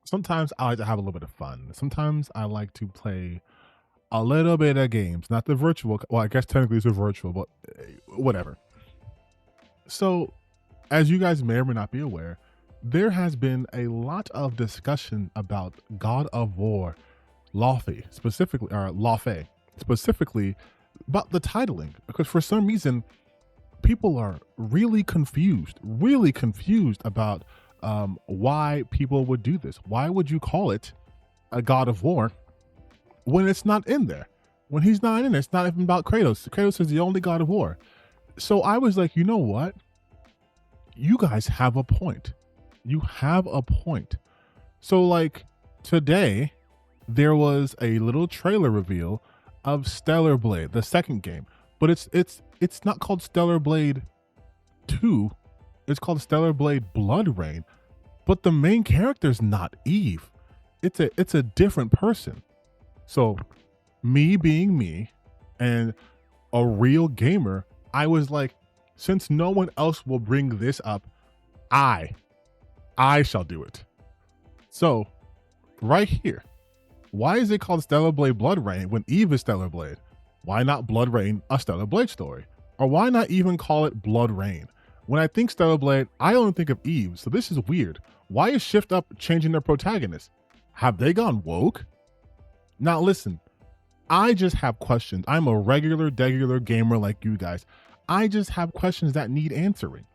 Sometimes I like to have a little bit of fun. Sometimes I like to play a little bit of games, not the virtual. Well, I guess technically it's a virtual, but whatever. So, as you guys may or may not be aware, there has been a lot of discussion about God of War, Lawfey, specifically about the titling, because for some reason people are really confused about why people would do this. Why would you call it a God of War when it's not in there? When he's not in there, it's not even about Kratos. Kratos is the only God of War. So I was like, you know what? You guys have a point. You have a point. So like today, there was a little trailer reveal of Stellar Blade, the second game, but it's not called Stellar Blade 2. It's called Stellar Blade Blood Rain, but the main character's not Eve. It's a different person. So me being me and a real gamer, I was like, since no one else will bring this up, I shall do it. So right here, why is it called Stellar Blade Blood Rain when Eve is Stellar Blade? Why not Blood Rain, a Stellar Blade story? Or why not even call it Blood Rain? When I think Stellar Blade, I only think of Eve, so this is weird. Why is Shift Up changing their protagonist? Have they gone woke? Now listen, I just have questions. I'm a regular gamer like you guys. I just have questions that need answering.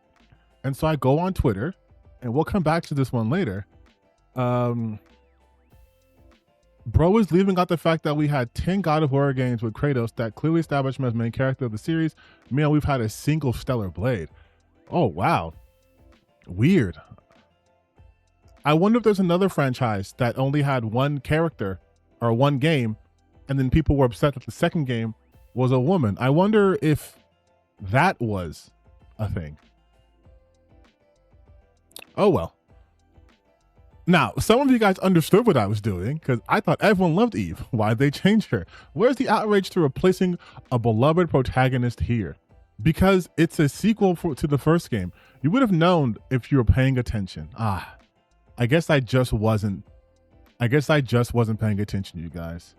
And so I go on Twitter, and we'll come back to this one later. Bro is leaving out the fact that we had 10 God of War games with Kratos that clearly established him as main character of the series. Man, we've had a single Stellar Blade. Oh, wow. Weird. I wonder if there's another franchise that only had one character or one game, and then people were upset that the second game was a woman. I wonder if that was a thing. Oh, well. Now, some of you guys understood what I was doing because I thought everyone loved Eve. Why'd they change her? Where's the outrage to replacing a beloved protagonist here? Because it's a sequel to the first game. You would have known if you were paying attention. I guess I just wasn't paying attention, you guys.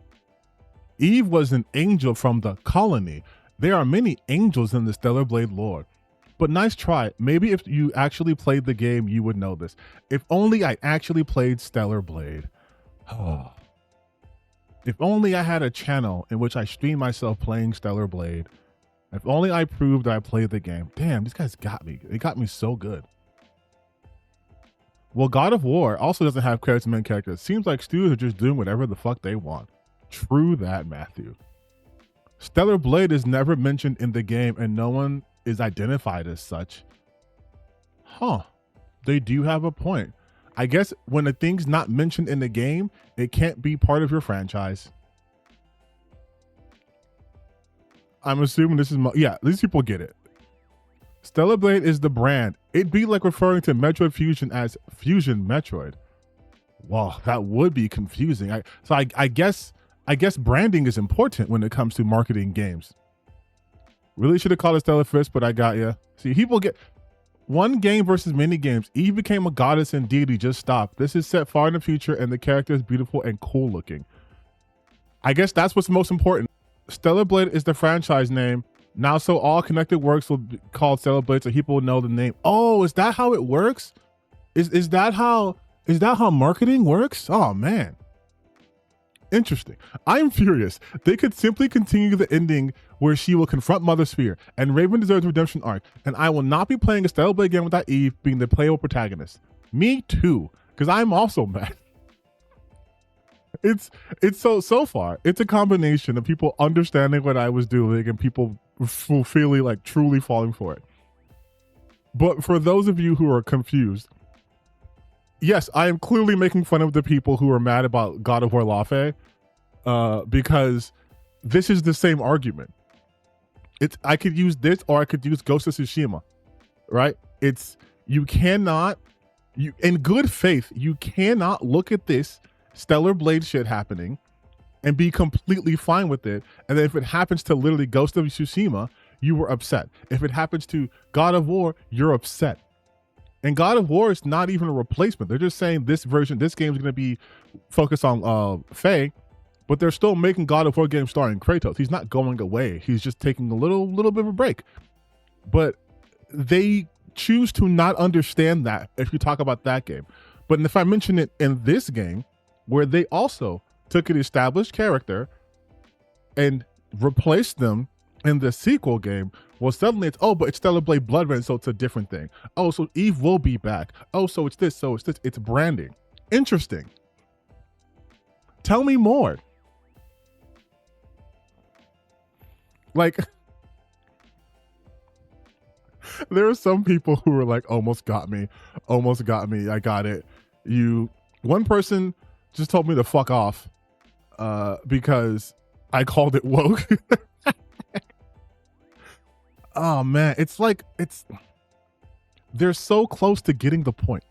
Eve was an angel from the colony. There are many angels in the Stellar Blade lore. But nice try. Maybe if you actually played the game, you would know this. If only I actually played Stellar Blade. If only I had a channel in which I streamed myself playing Stellar Blade. If only I proved that I played the game. Damn, these guys got me. They got me so good. Well, God of War also doesn't have characters and main characters. Seems like studios are just doing whatever the fuck they want. True that, Matthew. Stellar Blade is never mentioned in the game and no one is identified as such. They do have a point. I guess when a thing's not mentioned in the game, it can't be part of your franchise. I'm assuming this is these people get it. Stellar Blade is the brand. It'd be like referring to Metroid Fusion as Fusion Metroid. Wow, that would be confusing. I guess branding is important when it comes to marketing games. Really should have called it Stellar Fist, but I got ya. See, people get one game versus many games. Eve became a goddess and deity. Just stop. This is set far in the future, and the character is beautiful and cool looking. I guess that's what's most important. Stellar Blade is the franchise name now, so all connected works will be called Stellar Blade, so people will know the name. Oh, is that how it works? Is that how marketing works? Oh man. Interesting. I'm furious. They could simply continue the ending where she will confront Mother Sphere and Raven deserves a redemption arc, and I will not be playing a Stellar Blade game without Eve being the playable protagonist. Me too, because I'm also mad. It's so far, it's a combination of people understanding what I was doing and people feeling like truly falling for it. But for those of you who are confused, yes, I am clearly making fun of the people who are mad about God of War Lawfey, because this is the same argument. I could use this or I could use Ghost of Tsushima, right? You cannot, in good faith, you cannot look at this Stellar Blade shit happening and be completely fine with it. And then if it happens to literally Ghost of Tsushima, you were upset. If it happens to God of War, you're upset. And God of War is not even a replacement. They're just saying this game is going to be focused on Faye, but they're still making God of War games starring Kratos. He's not going away. He's just taking a little bit of a break. But they choose to not understand that if you talk about that game. But if I mention it in this game, where they also took an established character and replaced them in the sequel game, well, suddenly it's, oh, but it's Stellar Blade Blood Rain, so it's a different thing. Oh, so Eve will be back. Oh, so it's this, so it's this. It's branding. Interesting. Tell me more. Like, there are some people who are like, almost got me, I got it. One person just told me to fuck off because I called it woke. Oh man, they're so close to getting the point.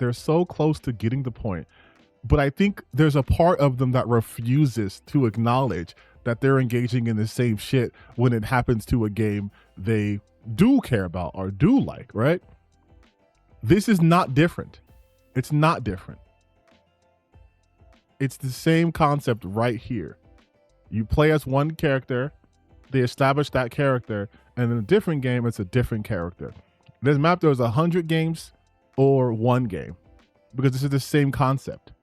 But I think there's a part of them that refuses to acknowledge that they're engaging in the same shit when it happens to a game they do care about or do like, right? This is not different. It's not different. It's the same concept right here. You play as one character, they establish that character, and in a different game, it's a different character. It doesn't matter if there's 100 games or one game, because this is the same concept.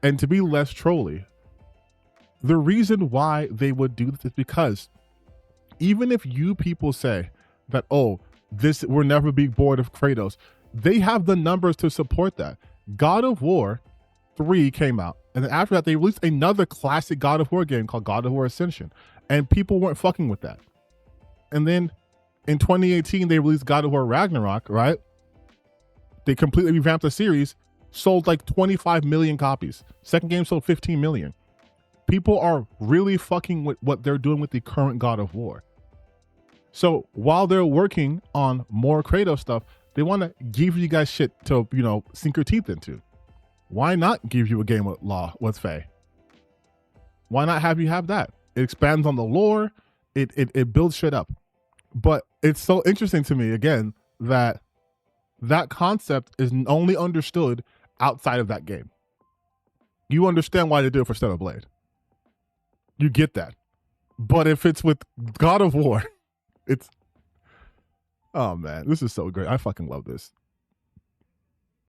And to be less trolly, the reason why they would do this is because even if you people say that, oh, we'll never be bored of Kratos, they have the numbers to support that. God of War 3 came out, and then after that, they released another classic God of War game called God of War Ascension, and people weren't fucking with that. And then in 2018, they released God of War Ragnarok, right? They completely revamped the series, sold like 25 million copies. Second game sold 15 million. People are really fucking with what they're doing with the current God of War. So while they're working on more Kratos stuff, they want to give you guys shit to, sink your teeth into. Why not give you a game with Faye? Why not have you have that? It expands on the lore. It builds shit up. But it's so interesting to me, again, that concept is only understood outside of that game. You understand why they do it for Stellar Blade. You get that. But if it's with God of War, oh man, this is so great. I fucking love this.